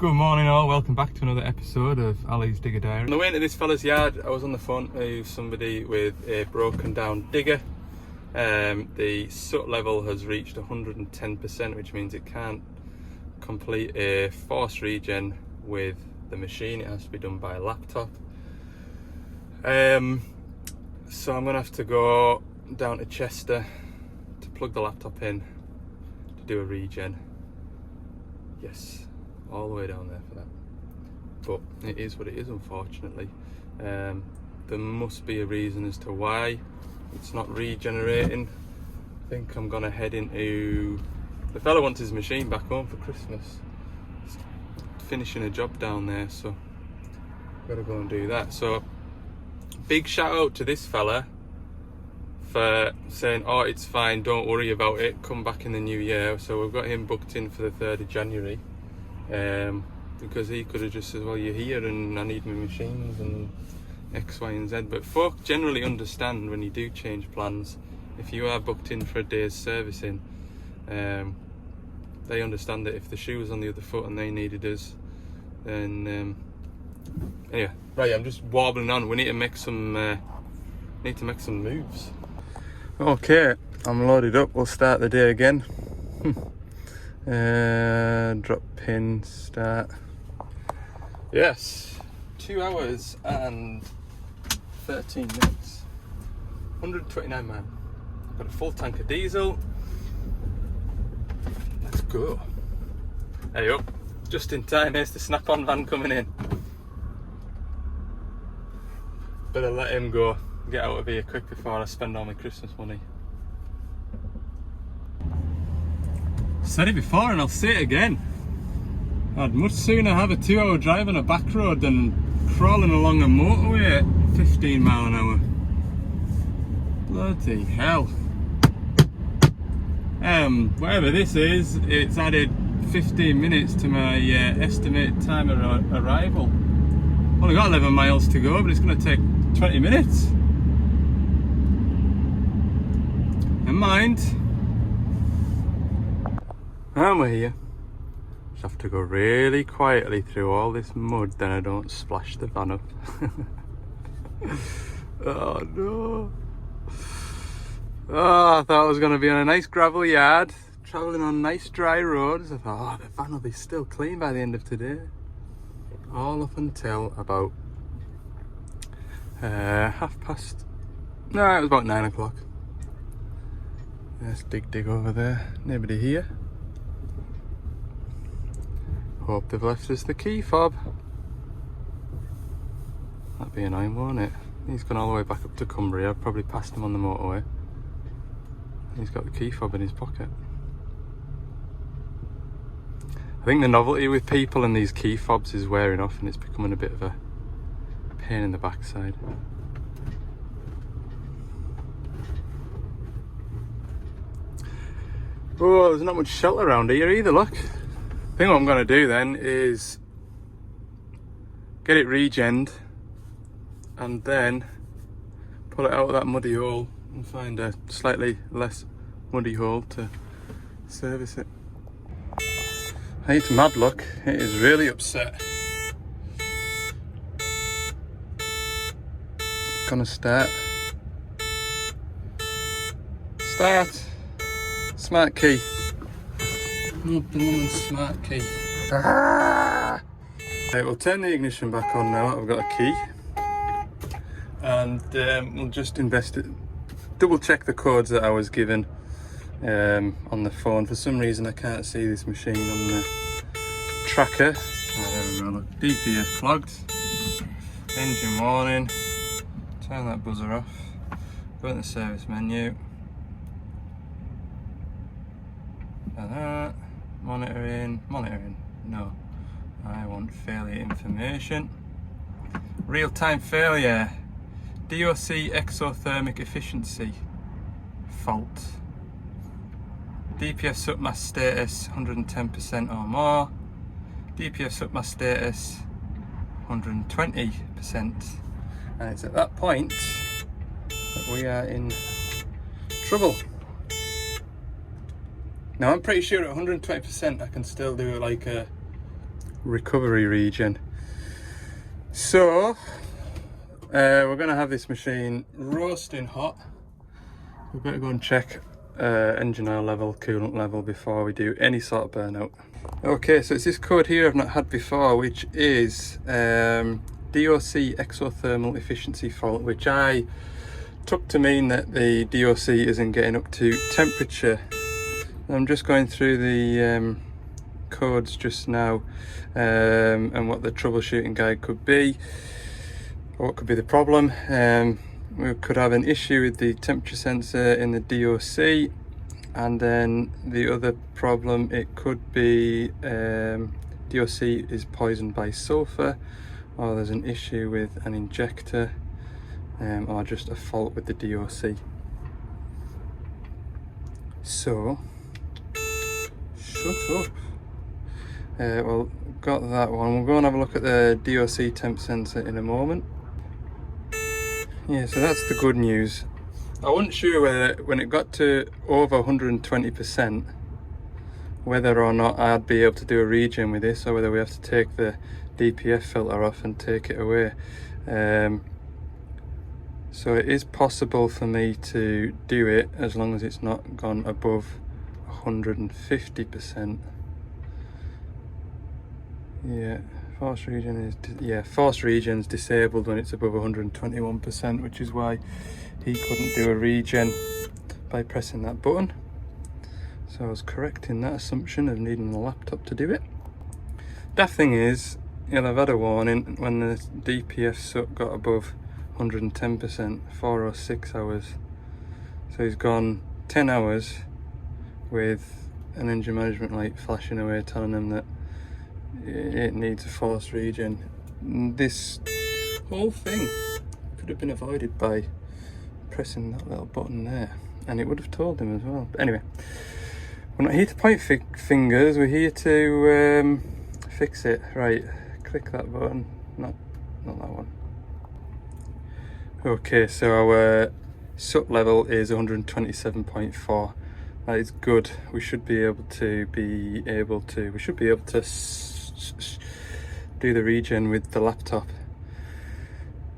Good morning all, welcome back to another episode of Ali's Digger Diary. On the way into this fella's yard, I was on the phone to somebody with a broken down digger. The soot level has reached 110%, which means it can't complete a force regen with the machine. It has to be done by a laptop. So I'm going to have to go down to Chester to plug the laptop in to do a regen. Yes, all the way down there for that. But it is what it is, unfortunately. There must be a reason as to why it's not regenerating. I think I'm gonna head into... The fella wants his machine back home for Christmas. He's finishing a job down there, so I've got to go and do that. So big shout out to this fella for saying, oh, it's fine, don't worry about it, come back in the new year. So we've got him booked in for the 3rd of January. Because he could have just said, well, you're here and I need my machines and X, Y and Z. But folk generally understand when you do change plans, if you are booked in for a day's servicing, they understand that if the shoe was on the other foot and they needed us, then anyway, right, I'm just wobbling on. We need to make some moves. Okay, I'm loaded up. We'll start the day again. Drop pin, start. Yes, 2 hours and 13 minutes. 129 miles. Got a full tank of diesel. Let's go. Hey up, just in time. Here's the snap-on van coming in. Better let him go. Get out of here quick before I spend all my Christmas money. Said it before and I'll say it again. I'd much sooner have a 2-hour drive on a back road than crawling along a motorway at 15 mile an hour. Bloody hell. Whatever this is, it's added 15 minutes to my estimated time of arrival. Only got 11 miles to go, but it's going to take 20 minutes. And mind, and we're here. Just have to go really quietly through all this mud, then I don't splash the van up. Oh no. Oh, I thought I was going to be on a nice gravel yard, travelling on nice dry roads. I thought, oh, the van will be still clean by the end of today. All up until about half past, no, it was about 9 o'clock. Let's dig over there. Nobody here. Hope they've left us the key fob. That'd be annoying, won't it? He's gone all the way back up to Cumbria. I've probably passed him on the motorway. He's got the key fob in his pocket. I think the novelty with people and these key fobs is wearing off and it's becoming a bit of a pain in the backside. Oh, there's not much shelter around here either, look. I think what I'm going to do then is get it regened and then pull it out of that muddy hole and find a slightly less muddy hole to service it. It's mad, look. It is really upset. Gonna start. Start. Smart key. No blooming smart key. Ah! Right, we'll turn the ignition back on now. I've got a key. And we'll just double check the codes that I was given on the phone. For some reason I can't see this machine on the tracker. Oh, there we go, look. DPF clogged. Engine warning. Turn that buzzer off. Go in the service menu. Like that. Monitoring. No. I want failure information. Real-time failure. DOC exothermic efficiency. Fault. DPF submass status 110% or more. DPF submass status 120%. And it's at that point that we are in trouble. Now I'm pretty sure at 120% I can still do like a recovery regen. So we're going to have this machine roasting hot. We better go and check engine oil level, coolant level before we do any sort of burnout. Okay, so it's this code here I've not had before, which is DOC exothermal efficiency fault, which I took to mean that the DOC isn't getting up to temperature. I'm just going through the codes just now and what the troubleshooting guide could be, or what could be the problem. We could have an issue with the temperature sensor in the DOC, and then the other problem, it could be DOC is poisoned by sulfur, or there's an issue with an injector, or just a fault with the DOC. So shut up. Well, got that one. We'll go and have a look at the DOC temp sensor in a moment. Yeah, so that's the good news. I wasn't sure whether when it got to over 120% whether or not I'd be able to do a regen with this, or whether we have to take the DPF filter off and take it away. So it is possible for me to do it as long as it's not gone above 150%. Yeah, force regen is force regen's disabled when it's above 121%, which is why he couldn't do a regen by pressing that button. So I was correct in that assumption of needing the laptop to do it. Daft thing is, he'll have had a warning when the DPF suck got above 110%, 4 or 6 hours. So he's gone 10 hours with an engine management light flashing away telling him that it needs a force regen. This whole thing could have been avoided by pressing that little button there, and it would have told him as well. But anyway, we're not here to point fingers, we're here to fix it. Right, click that button, not that one. Okay, so our SUT level is 127.4. That is good. We should be able to do the regen with the laptop.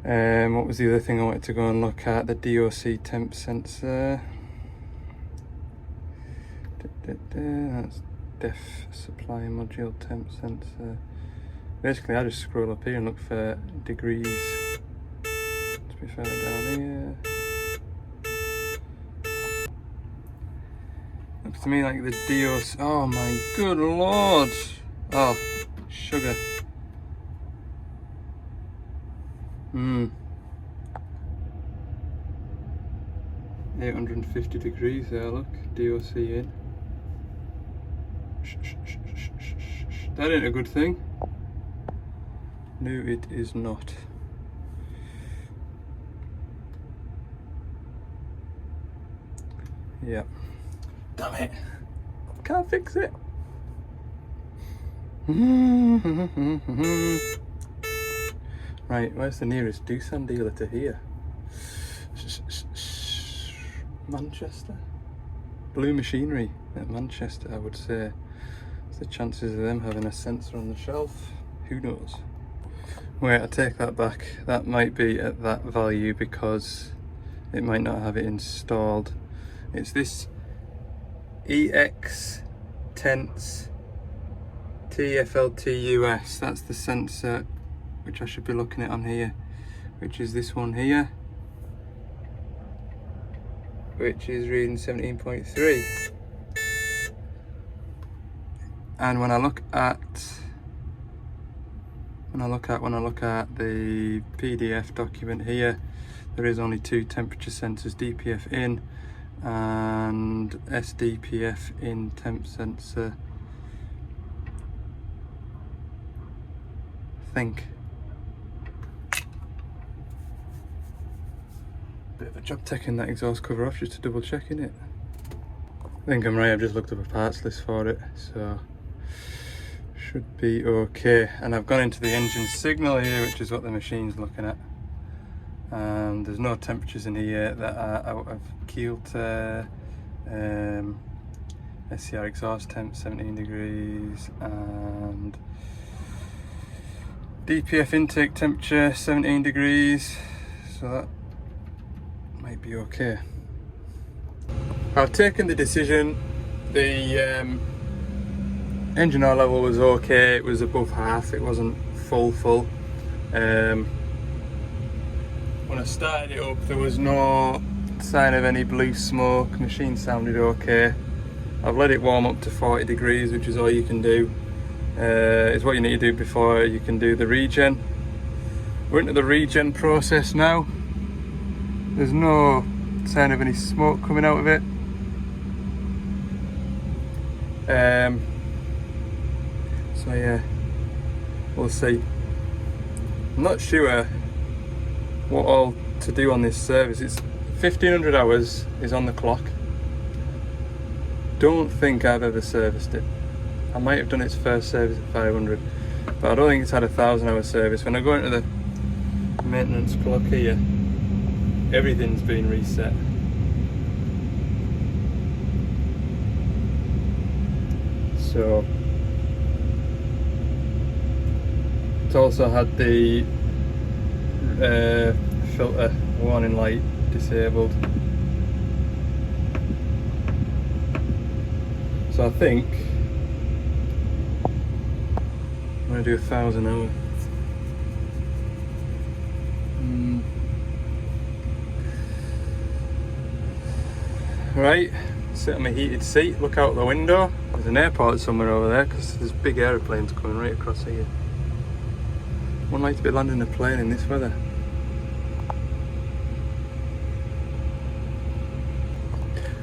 What was the other thing I wanted to go and look at? The DOC temp sensor. That's def supply module temp sensor. Basically I just scroll up here and look for degrees. To be further down here. Looks to me like the DOC. Oh my good lord! Oh, sugar. 850 degrees there, look. DOC in. That ain't a good thing. No, it is not. Yeah. Damn it. Can't fix it. Right, where's the nearest Doosan dealer to here? Manchester? Blue Machinery at Manchester, I would say. What's the chances of them having a sensor on the shelf? Who knows? Wait, I take that back. That might be at that value because it might not have it installed. It's this EX Tense TFLTUS. That's the sensor which I should be looking at on here, which is this one here, which is reading 17.3. And when I look at the PDF document here, there is only 2 temperature sensors, DPF in and SDPF in temp sensor. I think. Bit of a job taking that exhaust cover off just to double checking it. I think I'm right, I've just looked up a parts list for it, so should be okay. And I've gone into the engine signal here, which is what the machine's looking at. And there's no temperatures in here that are out of kilter. SCR exhaust temp 17 degrees and DPF intake temperature 17 degrees, so that might be okay. I've taken the decision. The engine oil level was okay, it was above half, it wasn't full. When I started it up there was no sign of any blue smoke, machine sounded okay. I've let it warm up to 40 degrees, which is all you can do. It's what you need to do before you can do the regen. We're into the regen process now. There's no sign of any smoke coming out of it. So yeah, we'll see. I'm not sure what all to do on this service. It's 1500 hours is on the clock. Don't think I've ever serviced it. I might have done its first service at 500, but I don't think it's had a 1000 hour service. When I go into the maintenance clock here, everything's been reset. So it's also had the filter warning light disabled. So I think I'm going to do 1000 hour. Right, sit on my heated seat, look out the window. There's an airport somewhere over there because there's big aeroplanes coming right across here. Wouldn't like to be landing a plane in this weather.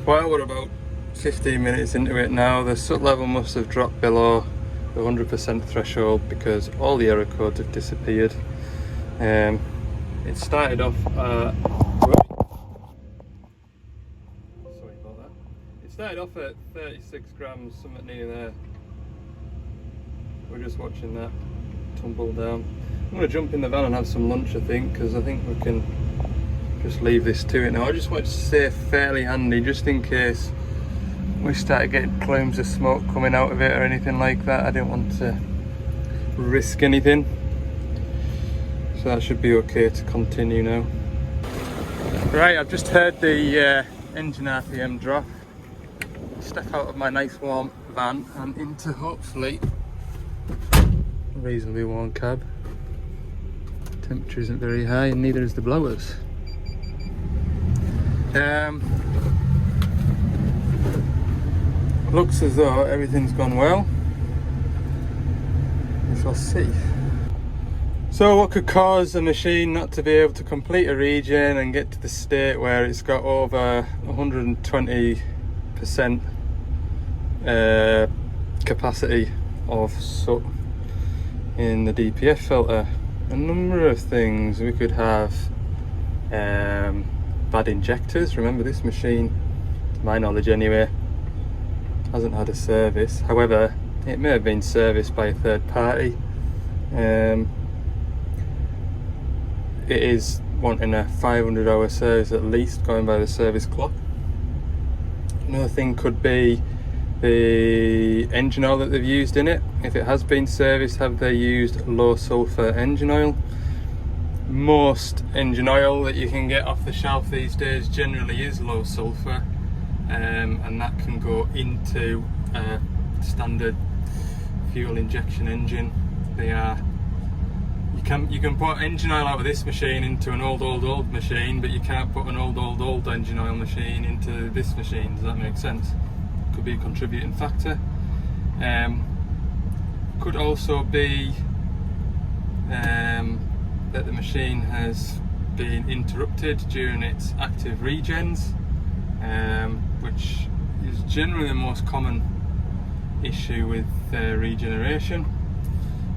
Well, we're about 15 minutes into it now. The soot level must have dropped below the 100% threshold because all the error codes have disappeared. It started off sorry about that. It started off at 36 grams, something near there. We're just watching that tumble down. I'm going to jump in the van and have some lunch, I think, because I think we can just leave this to it now. I just want to stay fairly handy just in case we started getting plumes of smoke coming out of it or anything like that. I didn't want to risk anything, so that should be okay to continue now. Right, I've just heard the engine RPM drop. Step out of my nice warm van and into hopefully a reasonably warm cab. Temperature isn't very high and neither is the blowers. Looks as though everything's gone well. We shall see. So what could cause a machine not to be able to complete a regen and get to the state where it's got over 120% capacity of soot in the DPF filter? A number of things. We could have bad injectors. Remember, this machine, to my knowledge anyway, hasn't had a service. However, it may have been serviced by a third party. It is wanting a 500 hour service at least, going by the service clock. Another thing could be the engine oil that they've used in it. If it has been serviced, have they used low sulfur engine oil? Most engine oil that you can get off the shelf these days generally is low sulfur, and that can go into a standard fuel injection engine. You can put engine oil out of this machine into an old machine, but you can't put an old engine oil machine into this machine. Does that make sense? Could be a contributing factor. Could also be that the machine has been interrupted during its active regens, which is generally the most common issue with regeneration.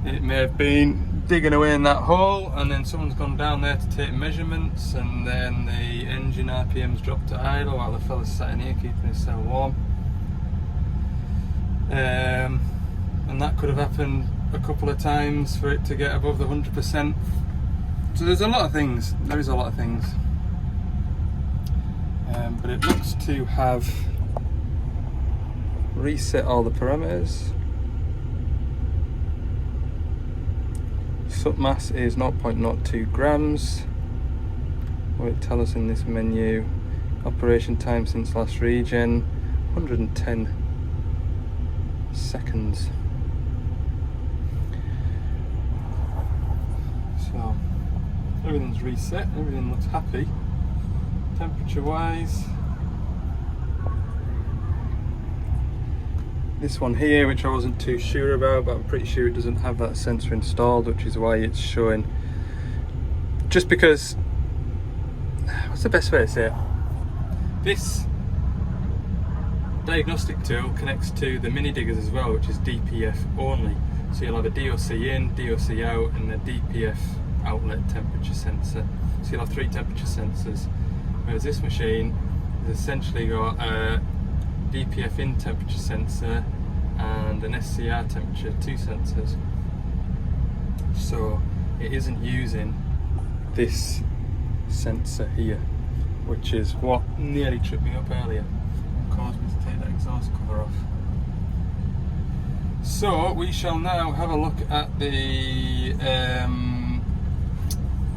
It may have been digging away in that hole and then someone's gone down there to take measurements, and then the engine RPM's dropped to idle while the fella's sat in here keeping his cell warm. And that could have happened a couple of times for it to get above the 100%. So there's a lot of things. There is a lot of things. But it looks to have reset all the parameters. Soot mass is 0.02 grams. What it tell us in this menu? Operation time since last regen, 110 seconds. So everything's reset, everything looks happy. Temperature wise, this one here, which I wasn't too sure about, but I'm pretty sure it doesn't have that sensor installed, which is why it's showing. Just because, what's the best way to say it? This diagnostic tool connects to the mini diggers as well, which is DPF only. So you'll have a DOC in, DOC out, and a DPF outlet temperature sensor. So you'll have 3 temperature sensors. Whereas this machine has essentially got a DPF in temperature sensor and an SCR temperature, 2 sensors. So it isn't using this sensor here, which is what nearly tripped me up earlier and caused me to take that exhaust cover off. So we shall now have a look at the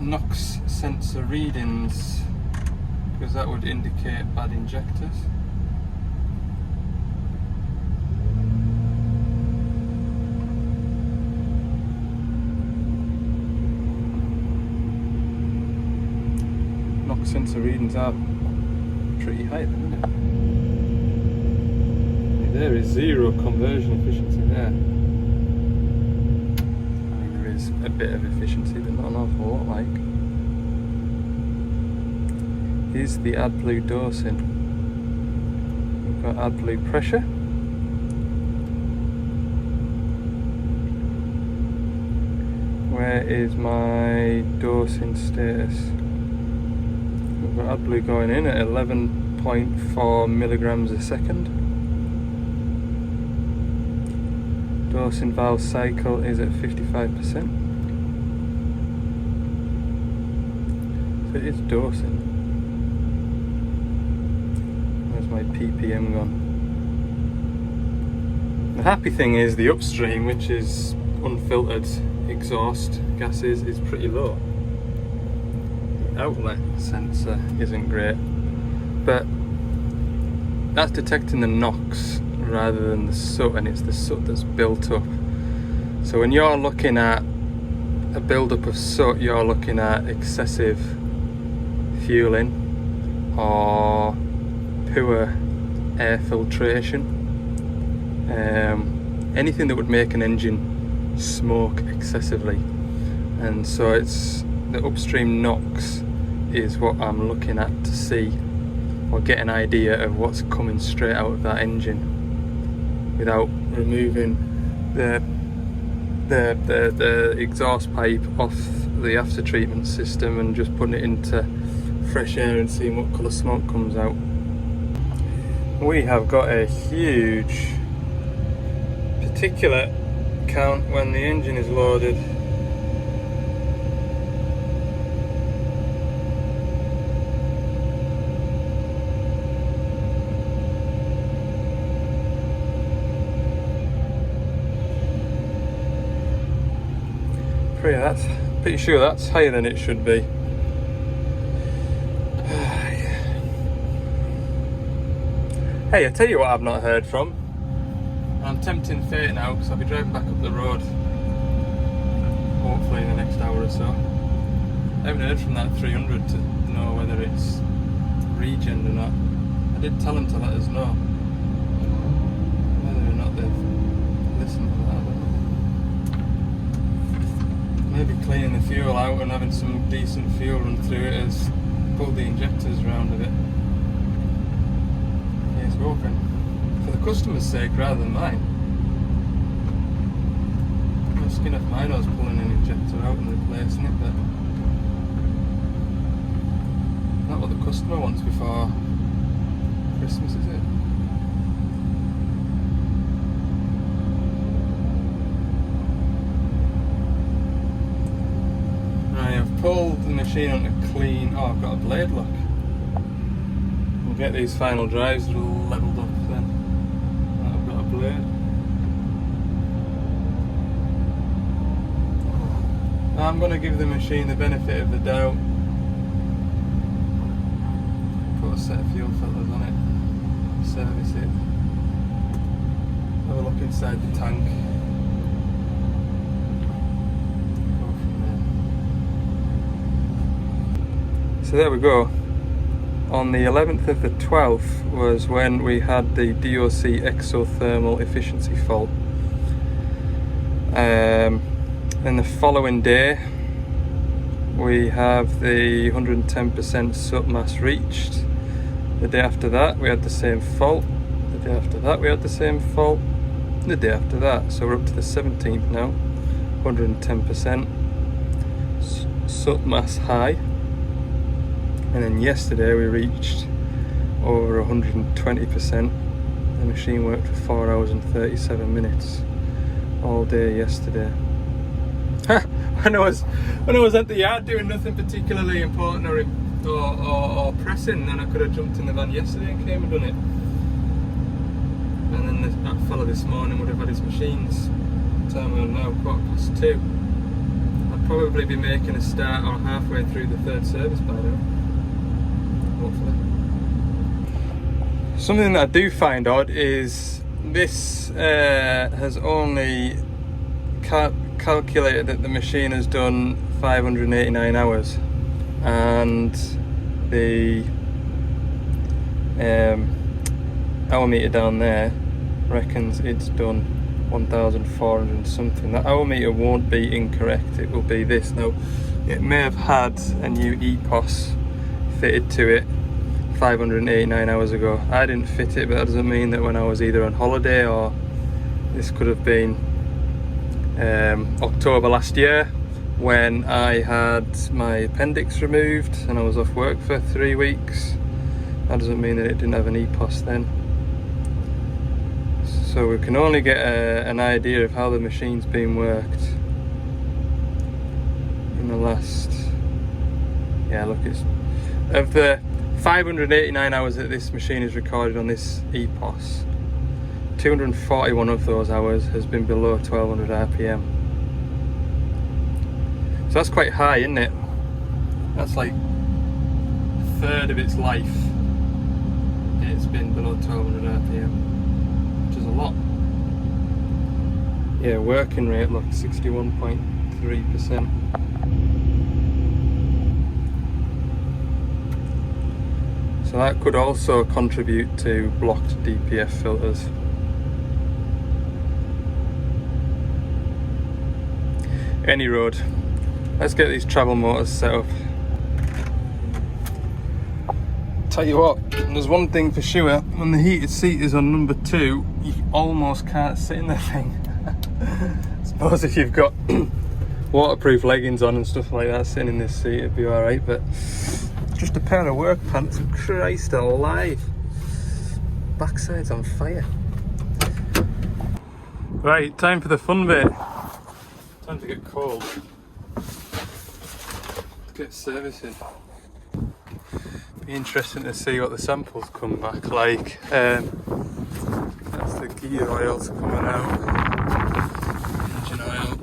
NOx sensor readings, because that would indicate bad injectors. NOx sensor readings are pretty high at the minute. There is 0 conversion efficiency there. I mean, there is a bit of efficiency, but not an awful lot like. Is the AdBlue dosing? We've got AdBlue pressure. Where is my dosing status? We've got AdBlue going in at 11.4 milligrams a second. Dosing valve cycle is at 55%. So it is dosing. Where's my ppm gone? The happy thing is the upstream, which is unfiltered exhaust gases, is pretty low. The outlet sensor isn't great, but that's detecting the NOx rather than the soot, and it's the soot that's built up. So when you're looking at a build-up of soot, you're looking at excessive fueling or poor air filtration, anything that would make an engine smoke excessively. And so it's the upstream NOx is what I'm looking at to see or get an idea of what's coming straight out of that engine, without removing the exhaust pipe off the after treatment system and just putting it into fresh air and seeing what colour smoke comes out. We have got a huge particulate count when the engine is loaded. Pretty sure that's higher than it should be. Hey, I tell you what I've not heard from. I'm tempting fate now, because I'll be driving back up the road hopefully in the next hour or so. I haven't heard from that 300 to know whether it's regen or not. I did tell them to let us know. Whether or not they've listened to that, I don't know. Maybe cleaning the fuel out and having some decent fuel run through it has pulled the injectors around a bit. Yeah, it's open. For the customer's sake rather than mine. No skin off my nose pulling an injector out and replacing it, but not what the customer wants before Christmas, is it? I've pulled the machine onto clean. Oh, I've got a blade lock. We'll get these final drives levelled up then. I've got a blade. I'm going to give the machine the benefit of the doubt. Put a set of fuel filters on it, service it, have a look inside the tank, go from there. So there we go. On the 11th of the 12th was when we had the DOC exothermal efficiency fault. Then the following day we have the 110% soot mass reached. The day after that we had the same fault. The day after that we had the same fault. The day after that, so we're up to the 17th now, 110% soot mass high. And then yesterday we reached over 120%. The machine worked for 4 hours and 37 minutes all day yesterday. when I was at the yard doing nothing particularly important or pressing, then I could have jumped in the van yesterday and came and done it. And then that fella this morning would have had his machines. Time we're on now, 2:15. I'd probably be making a start or halfway through the third service by now. Hopefully. Something that I do find odd is this has only calculated that the machine has done 589 hours, and the hour meter down there reckons it's done 1,400 and something. That hour meter won't be incorrect, it will be this. Now, it may have had a new EPOS fitted to it 589 hours ago. I didn't fit it, but that doesn't mean that when I was either on holiday, or this could have been October last year when I had my appendix removed and I was off work for 3 weeks. That doesn't mean that it didn't have an EPOS then. So we can only get an idea of how the machine's been worked in the last, yeah, look, it's of the 589 hours that this machine is recorded on this EPOS, 241 of those hours has been below 1200 RPM. So that's quite high, isn't it? That's like a third of its life. It's been below 1200 RPM, which is a lot. Yeah, working rate, look, 61.3%. So that could also contribute to blocked DPF filters. Any road, let's get these travel motors set up. Tell you what, there's one thing for sure, when the heated seat is on number 2, you almost can't sit in the thing. I suppose if you've got waterproof leggings on and stuff like that, sitting in this seat it'd be alright, but just a pair of work pants, Christ alive. Backside's on fire. Right, time for the fun bit. Time to get cold. Let's get servicing. Be interesting to see what the samples come back like. That's the gear oils coming out. Engine oil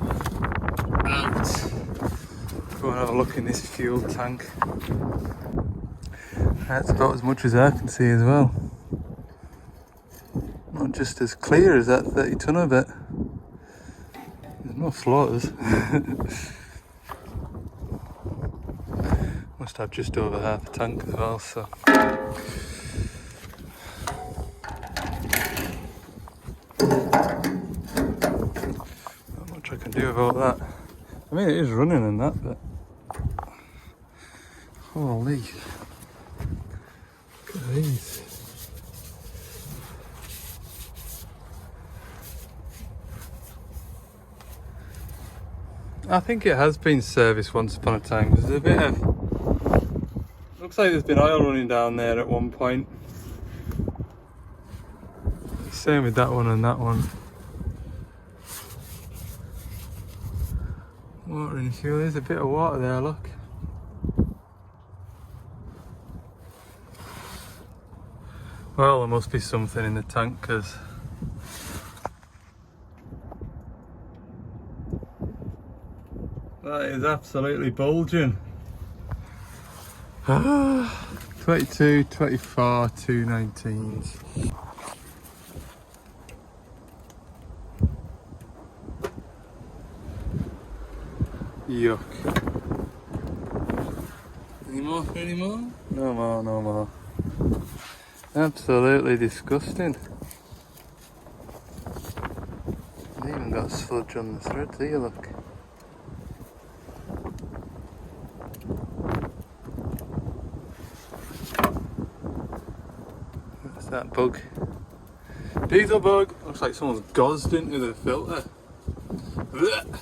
out. Go and have a look in this fuel tank. That's about as much as I can see as well. Not just as clear as that 30 tonne of it. There's no floaters. Must have just over half a tank as well, so. Not much I can do about that. I mean, it is running and that, but holy. Look at these. I think it has been serviced once upon a time. There's a bit of, looks like there's been oil running down there at one point. Same with that one and that one. Water and fuel, there's a bit of water there, look. Well, there must be something in the tank, because that is absolutely bulging. 22, 24, 219s. Yuck. Any more? Any more? No more, no more. Absolutely disgusting. They even got sludge on the threads here, look. What's that bug? Diesel bug! Looks like someone's gozzed into the filter. Blech.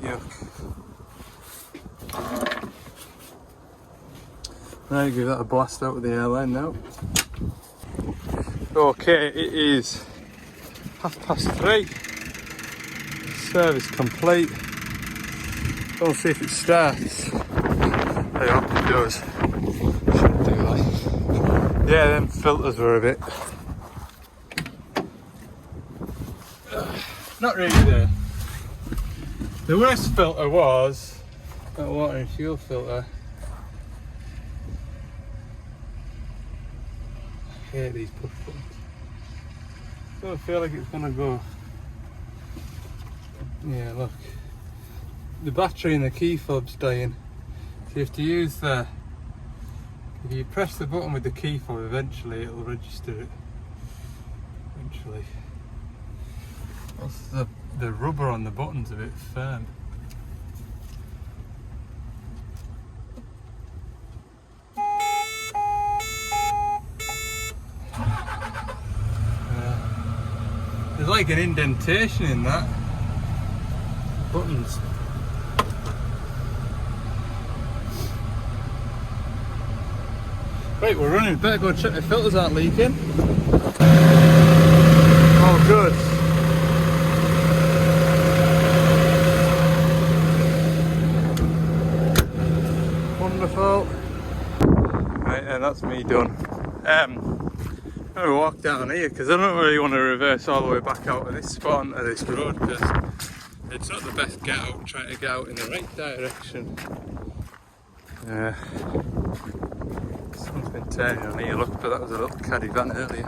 Yuck. Right, give that a blast out with the airline now. Okay, it is 3:30. Service complete. Don't see if it starts. There you go, it does. Shouldn't do that. Yeah, them filters were a bit. Not really there. The worst filter was that water and fuel filter. I hate these push buttons. Don't feel like it's gonna go. Yeah, look. The battery in the key fob's dying. So you have to use the. If you press the button with the key fob, eventually it'll register it. Eventually. Also, the rubber on the button's a bit firm. There's like an indentation in that. Buttons. Right, we're running. Better go and check the filters aren't leaking. Oh, good. Wonderful. Right, and that's me done. I'm going to walk down here because I don't really want to reverse all the way back out of this spot onto this road because it's not the best get out, trying to get out in the right direction. Someone's been turning on here, look, but that was a little caddy van earlier.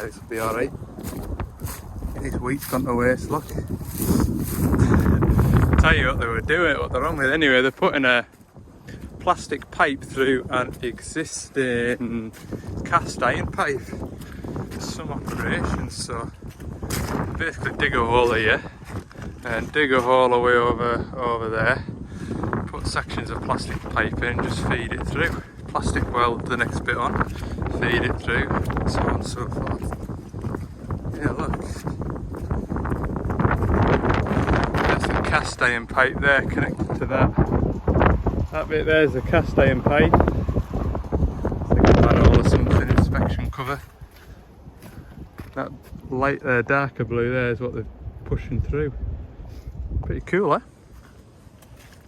This will be alright. This wheat's gone to waste, look. Tell you what they were doing, what they're wrong with anyway, they're putting a plastic pipe through an existing cast iron pipe. Some operations, so basically dig a hole here and dig a hole away over there, put sections of plastic pipe in, just feed it through, plastic weld the next bit on, feed it through, so on and so forth. Yeah, look, there's the cast iron pipe there connected to that. That bit there's the cast iron pipe. It's like a manhole or something, inspection cover. That light there, darker blue there is what they're pushing through. Pretty cool, eh?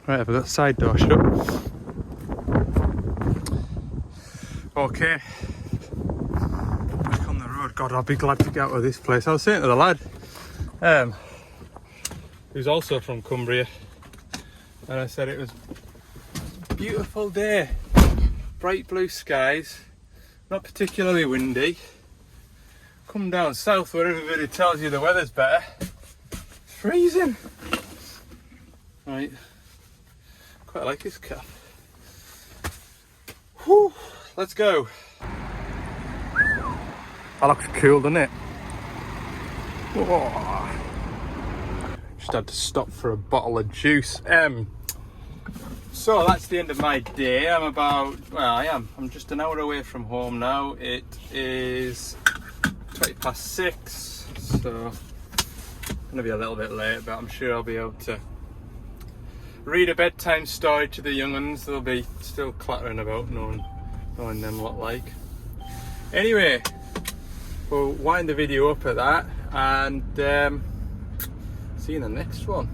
Right, I've got the side door shut. Okay. Back on the road. God, I'll be glad to get out of this place. I was saying to the lad, who's also from Cumbria, and I said it was beautiful day, bright blue skies, not particularly windy. Come down south where everybody tells you the weather's better, it's freezing. Right, quite like this cap. Whew, let's go. That looks cool, doesn't it? Whoa. Just had to stop for a bottle of juice. So that's the end of my day. I'm just an hour away from home now. It is 6:20, so gonna be a little bit late, but I'm sure I'll be able to read a bedtime story to the young ones. They'll be still clattering about, knowing them what like. Anyway, we'll wind the video up at that, and see you in the next one.